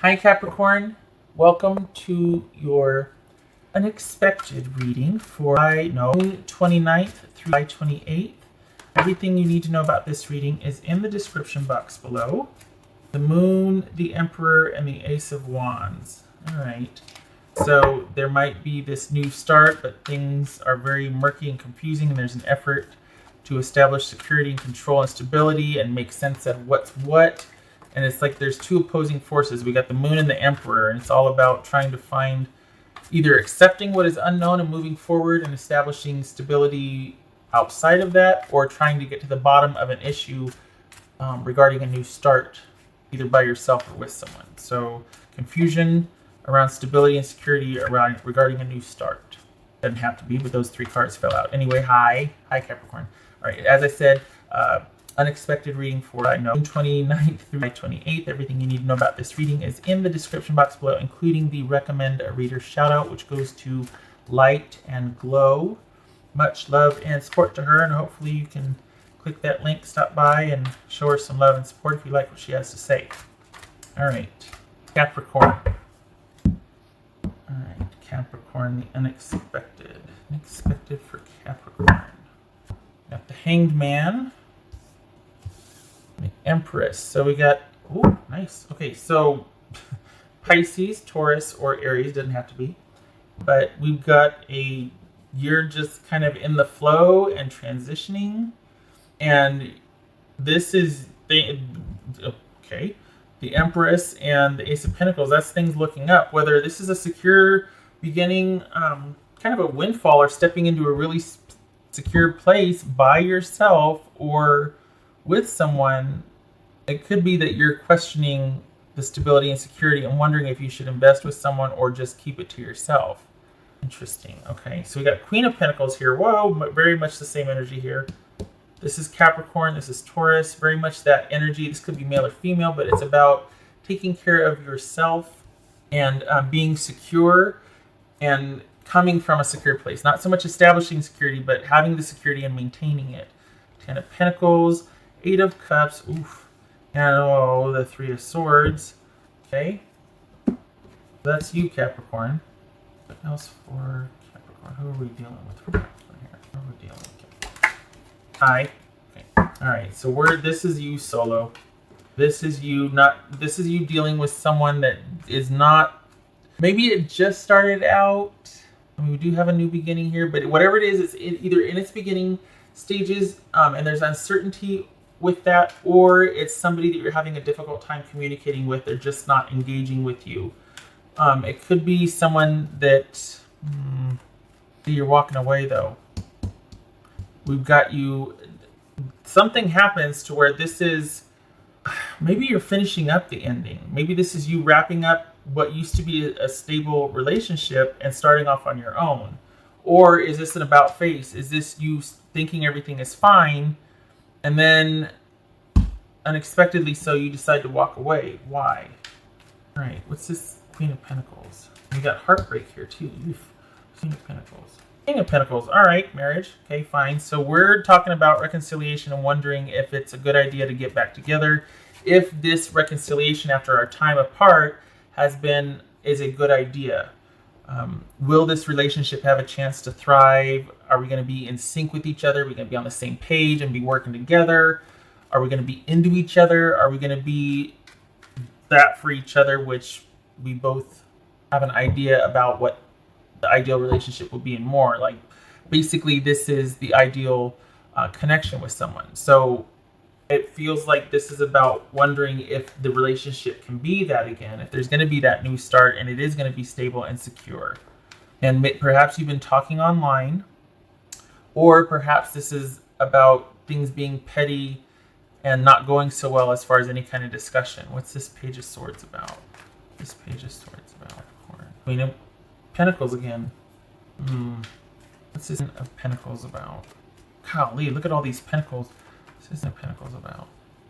Hi Capricorn, welcome to your unexpected reading for June 29th through July 28th. Everything you need to know about this reading is in the description box below. The Moon, the Emperor, and the Ace of Wands. Alright, so there might be this new start, but things are very murky and confusing, and there's an effort to establish security and control and stability and make sense of what's what. And it's like there's two opposing forces. We got the Moon and the Emperor, and it's all about trying to find either accepting what is unknown and moving forward and establishing stability outside of that, or trying to get to the bottom of an issue regarding a new start, either by yourself or with someone. So confusion around stability and security regarding a new start. Doesn't have to be, but those three cards fell out. Anyway, hi Capricorn. All right, as I said, unexpected reading for June 29th through July 28th. Everything you need to know about this reading is in the description box below, including the recommend a reader shout out, which goes to Light and Glow. Much love and support to her, and hopefully you can click that link, stop by, and show her some love and support if you like what she has to say. All right, Capricorn. All right, Capricorn, the unexpected. Unexpected for Capricorn. Got the Hanged Man. The Empress. So we got, oh, nice. Okay, so Pisces, Taurus, or Aries, doesn't have to be. But we've got you're just kind of in the flow and transitioning. And this is, the Empress and the Ace of Pentacles, that's things looking up. Whether this is a secure beginning, kind of a windfall, or stepping into a really secure place by yourself or with someone. It could be that you're questioning the stability and security and wondering if you should invest with someone or just keep it to yourself. Interesting. Okay, so we got Queen of Pentacles here. Whoa, very much the same energy here. This is Capricorn, this is Taurus, very much that energy. This could be male or female, but it's about taking care of yourself and being secure and coming from a secure place. Not so much establishing security, but having the security and maintaining it. Ten of Pentacles, Eight of Cups, oof, and the Three of Swords. Okay, that's you, Capricorn. What else for Capricorn? Who are we dealing with for Capricorn here? Who are we dealing with? Hi. Okay. All right. So this is you solo. This is you dealing with someone that is not. Maybe it just started out. I mean, we do have a new beginning here, but whatever it is, it's either in its beginning stages, and there's uncertainty with that, or it's somebody that you're having a difficult time communicating with. They're just not engaging with you. It could be someone that you're walking away, though. We've got you. Something happens to where this is, maybe you're finishing up the ending. Maybe this is you wrapping up what used to be a stable relationship and starting off on your own. Or is this an about face? Is this you thinking everything is fine, and then unexpectedly so you decide to walk away? Why? All right, what's this Queen of Pentacles? We got heartbreak here too. Oof. Queen of Pentacles. King of Pentacles. All right, marriage. Okay, fine. So we're talking about reconciliation and wondering if it's a good idea to get back together. If this reconciliation after our time apart is a good idea. Will this relationship have a chance to thrive? Are we going to be in sync with each other? Are we going to be on the same page and be working together? Are we going to be into each other? Are we going to be that for each other, which we both have an idea about what the ideal relationship would be, and more? Like, basically, this is the ideal connection with someone. So it feels like this is about wondering if the relationship can be that again, if there's going to be that new start, and it is going to be stable and secure. And perhaps you've been talking online, or perhaps this is about things being petty and not going so well as far as any kind of discussion. What's this Page of Swords about? This Page of Swords about Queen of Pentacles again. What's this of Pentacles about? Golly, look at all these Pentacles. This isn't Pentacles about.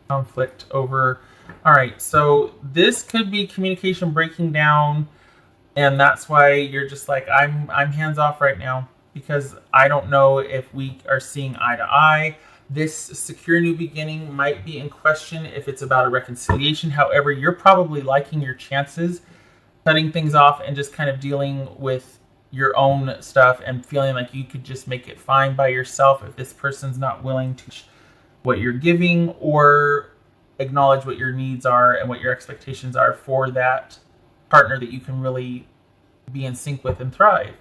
Conflict over. All right, so this could be communication breaking down, and that's why you're just like, I'm hands off right now, because I don't know if we are seeing eye to eye. This secure new beginning might be in question if it's about a reconciliation. However, you're probably liking your chances, cutting things off and just kind of dealing with your own stuff and feeling like you could just make it fine by yourself if this person's not willing to what you're giving or acknowledge what your needs are and what your expectations are for that partner that you can really be in sync with and thrive.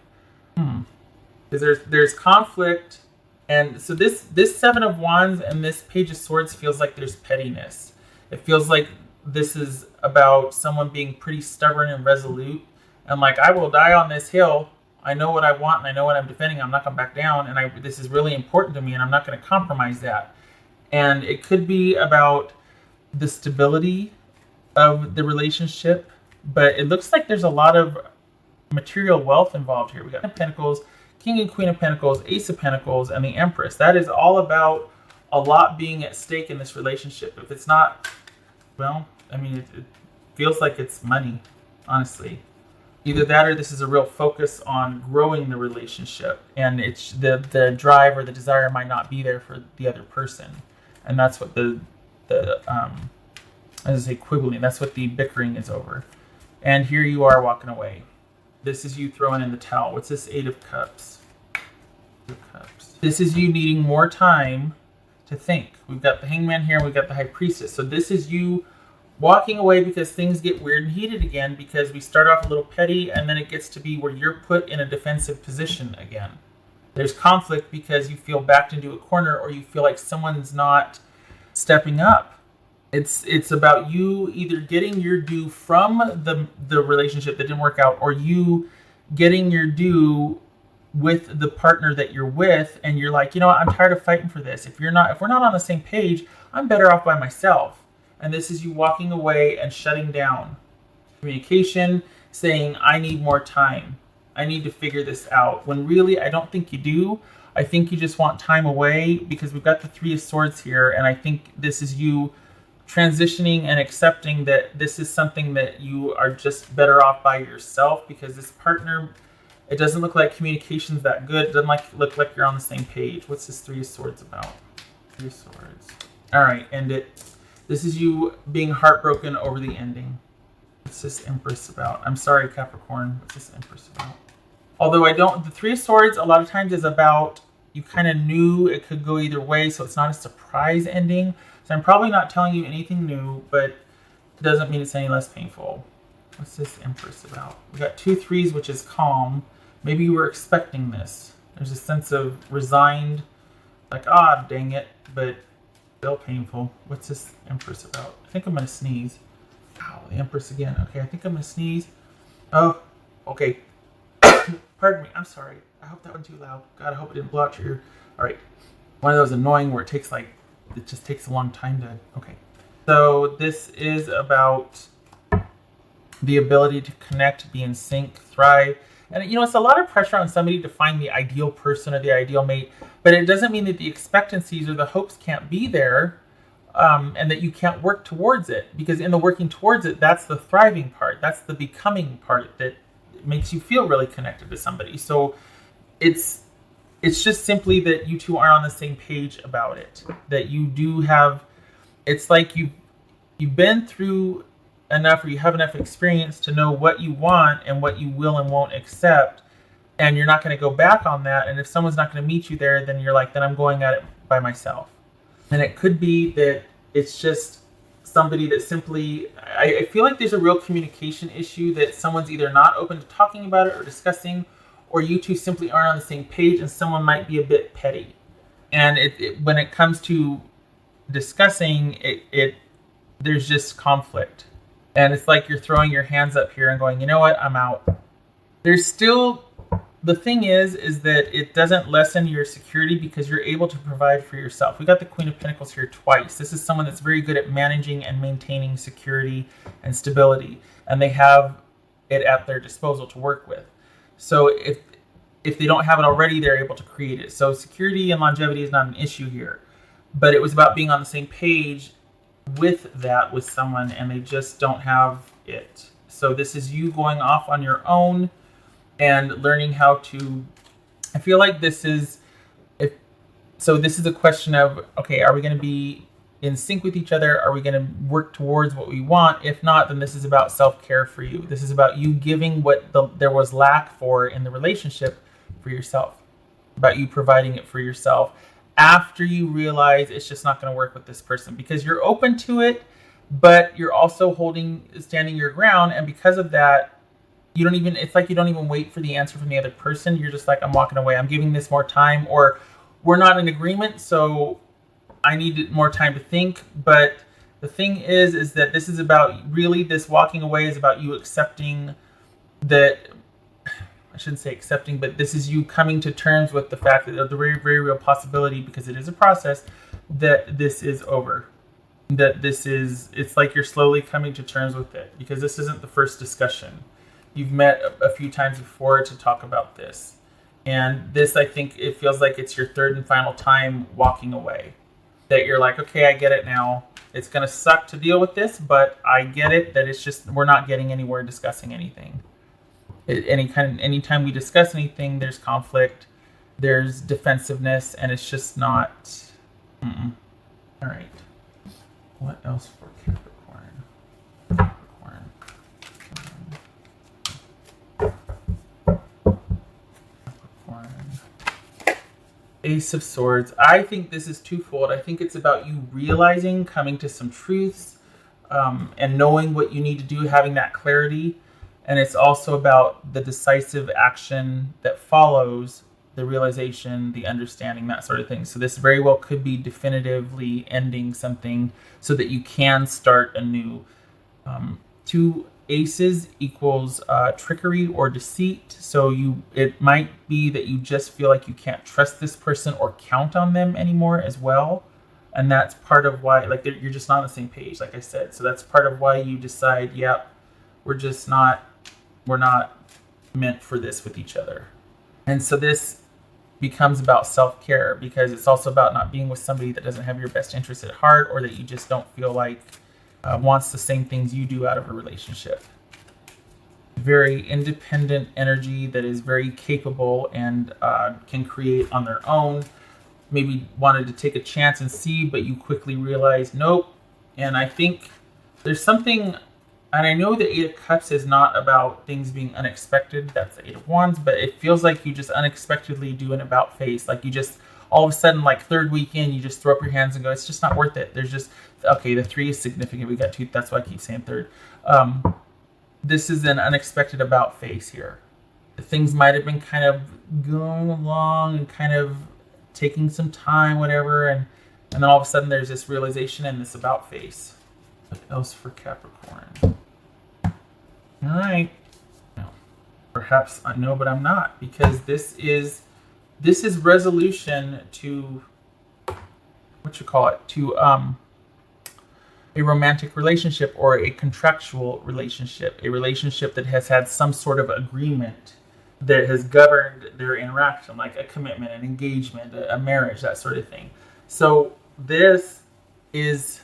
Because there's conflict. And so this Seven of Wands and this Page of Swords feels like there's pettiness. It feels like this is about someone being pretty stubborn and resolute. And like, I will die on this hill. I know what I want and I know what I'm defending. I'm not going to back down. And this is really important to me and I'm not going to compromise that. And it could be about the stability of the relationship. But it looks like there's a lot of material wealth involved here. We got Pentacles, King and Queen of Pentacles, Ace of Pentacles, and the Empress. That is all about a lot being at stake in this relationship. If it's not, well, I mean, it feels like it's money, honestly. Either that or this is a real focus on growing the relationship. And it's the drive or the desire might not be there for the other person. And that's what as a quibbling, that's what the bickering is over. And here you are walking away. This is you throwing in the towel. What's this Eight of Cups? This is you needing more time to think. We've got the Hangman here and we've got the High Priestess. So this is you walking away because things get weird and heated again because we start off a little petty and then it gets to be where you're put in a defensive position again. There's conflict because you feel backed into a corner or you feel like someone's not stepping up. It's about you either getting your due from the relationship that didn't work out or you getting your due with the partner that you're with and you're like, you know what, I'm tired of fighting for this. If we're not on the same page, I'm better off by myself. And this is you walking away and shutting down communication, saying, I need more time. I need to figure this out. When really, I don't think you do. I think you just want time away because we've got the Three of Swords here. And I think this is you transitioning and accepting that this is something that you are just better off by yourself because this partner, it doesn't look like communication's that good. It doesn't look like you're on the same page. What's this Three of Swords about? Three of Swords. All right, end it. This is you being heartbroken over the ending. What's this Empress about? I'm sorry, Capricorn. What's this Empress about? Although the Three of Swords a lot of times is about you kind of knew it could go either way, so it's not a surprise ending. So I'm probably not telling you anything new, but it doesn't mean it's any less painful. What's this Empress about? We got 2 threes, which is calm. Maybe you were expecting this. There's a sense of resigned, like, dang it, but still painful. What's this Empress about? I think I'm going to sneeze. Ow, the Empress again. Okay, I think I'm going to sneeze. Oh, okay. Pardon me. I'm sorry. I hope that wasn't too loud. God, I hope it didn't blow out your ear. All right. One of those annoying where it just takes a long time to... Okay. So this is about the ability to connect, be in sync, thrive. And, you know, it's a lot of pressure on somebody to find the ideal person or the ideal mate. But it doesn't mean that the expectancies or the hopes can't be there and that you can't work towards it. Because in the working towards it, that's the thriving part. That's the becoming part that makes you feel really connected to somebody. So it's just simply that you two are on the same page about it. That you do have, it's like you've been through enough or you have enough experience to know what you want and what you will and won't accept. And you're not going to go back on that. And if someone's not going to meet you there, then you're like, then I'm going at it by myself. And it could be that it's just somebody that simply, I feel like there's a real communication issue that someone's either not open to talking about it or discussing, or you two simply aren't on the same page and someone might be a bit petty. And when it comes to discussing it, there's just conflict. And it's like you're throwing your hands up here and going, you know what, I'm out. There's still, the thing is that it doesn't lessen your security because you're able to provide for yourself. We got the Queen of Pentacles here twice. This is someone that's very good at managing and maintaining security and stability. And they have it at their disposal to work with. So if they don't have it already, they're able to create it. So security and longevity is not an issue here. But it was about being on the same page with someone, and they just don't have it. So this is you going off on your own and learning how to, I feel like this is, So this is a question of, okay, are we going to be in sync with each other? Are we going to work towards what we want? If not, then this is about self-care for you. This is about you giving what there was lack for in the relationship for yourself, about you providing it for yourself after you realize it's just not going to work with this person, because you're open to it, but you're also standing your ground. And because of that, it's like you don't even wait for the answer from the other person. You're just like, I'm walking away. I'm giving this more time, or we're not in agreement, so I need more time to think. But the thing is that this is about, really, this walking away is about you accepting that, I shouldn't say accepting, but this is you coming to terms with the fact that there's a very, very real possibility, because it is a process, that this is over. It's like you're slowly coming to terms with it, because this isn't the first discussion. You've met a few times before to talk about this. And this, I think, it feels like it's your third and final time walking away. That you're like, okay, I get it now. It's going to suck to deal with this, but I get it, that it's just, we're not getting anywhere discussing anything. Anytime we discuss anything, there's conflict, there's defensiveness, and it's just not. All right. What else for Capricorn? Ace of Swords. I think this is twofold. I think it's about you realizing, coming to some truths, and knowing what you need to do, having that clarity. And it's also about the decisive action that follows the realization, the understanding, that sort of thing. So this very well could be definitively ending something so that you can start anew. Two aces equals trickery or deceit. So it might be that you just feel like you can't trust this person or count on them anymore as well. And that's part of why, like, you're just not on the same page, like I said. So that's part of why you decide, yep, we're not meant for this with each other. And so this becomes about self-care, because it's also about not being with somebody that doesn't have your best interests at heart, or that you just don't feel like wants the same things you do out of a relationship. Very independent energy that is very capable and can create on their own. Maybe wanted to take a chance and see, but you quickly realize, nope. And I think there's something. And I know the Eight of Cups is not about things being unexpected. That's the Eight of Wands. But it feels like you just unexpectedly do an about face. Like you just, all of a sudden, like third week in, you just throw up your hands and go, it's just not worth it. There's just, okay, the 3 is significant. We got 2. That's why I keep saying third. This is an unexpected about face here. Things might have been kind of going along and kind of taking some time, whatever. And then all of a sudden, there's this realization and this about face. What else for Capricorn? All right. No. Perhaps I know, but I'm not, because this is resolution to to a romantic relationship or a contractual relationship, a relationship that has had some sort of agreement that has governed their interaction, like a commitment, an engagement, a marriage, that sort of thing. So this is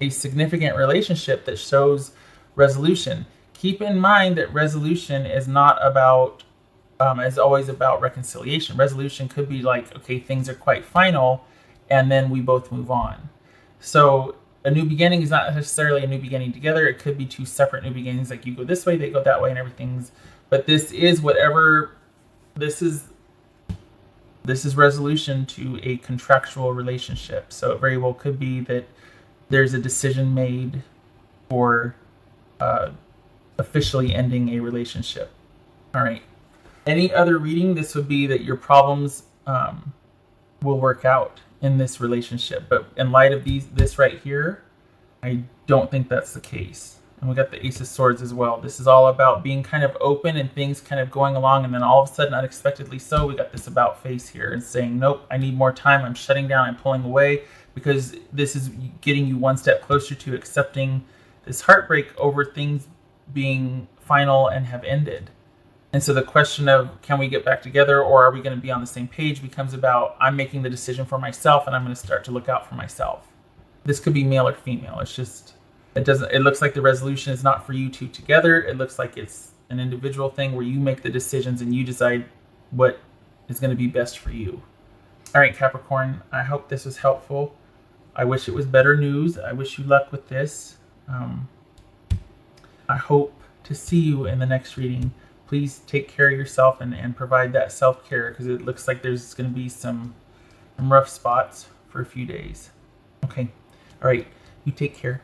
a significant relationship that shows resolution. Keep in mind that resolution is not about, is always about reconciliation. Resolution could be like, okay, things are quite final, and then we both move on. So a new beginning is not necessarily a new beginning together. It could be 2 separate new beginnings, like you go this way, they go that way, and everything's. But this is whatever. This is resolution to a contractual relationship. So it very well could be that there's a decision made for officially ending a relationship. All right. Any other reading, this would be that your problems will work out in this relationship. But in light of this right here, I don't think that's the case. And we got the Ace of Swords as well. This is all about being kind of open and things kind of going along, and then all of a sudden, unexpectedly so, we got this about face here and saying, nope, I need more time. I'm shutting down. I'm pulling away, because this is getting you one step closer to accepting this heartbreak over things being final and have ended. And so the question of, can we get back together, or are we going to be on the same page, becomes about, I'm making the decision for myself, and I'm going to start to look out for myself. This could be male or female. It's just, it looks like the resolution is not for you two together. It looks like it's an individual thing where you make the decisions and you decide what is going to be best for you. All right, Capricorn, I hope this was helpful. I wish it was better news. I wish you luck with this. I hope to see you in the next reading. Please take care of yourself and provide that self-care, because it looks like there's going to be some rough spots for a few days. Okay. All right. You take care.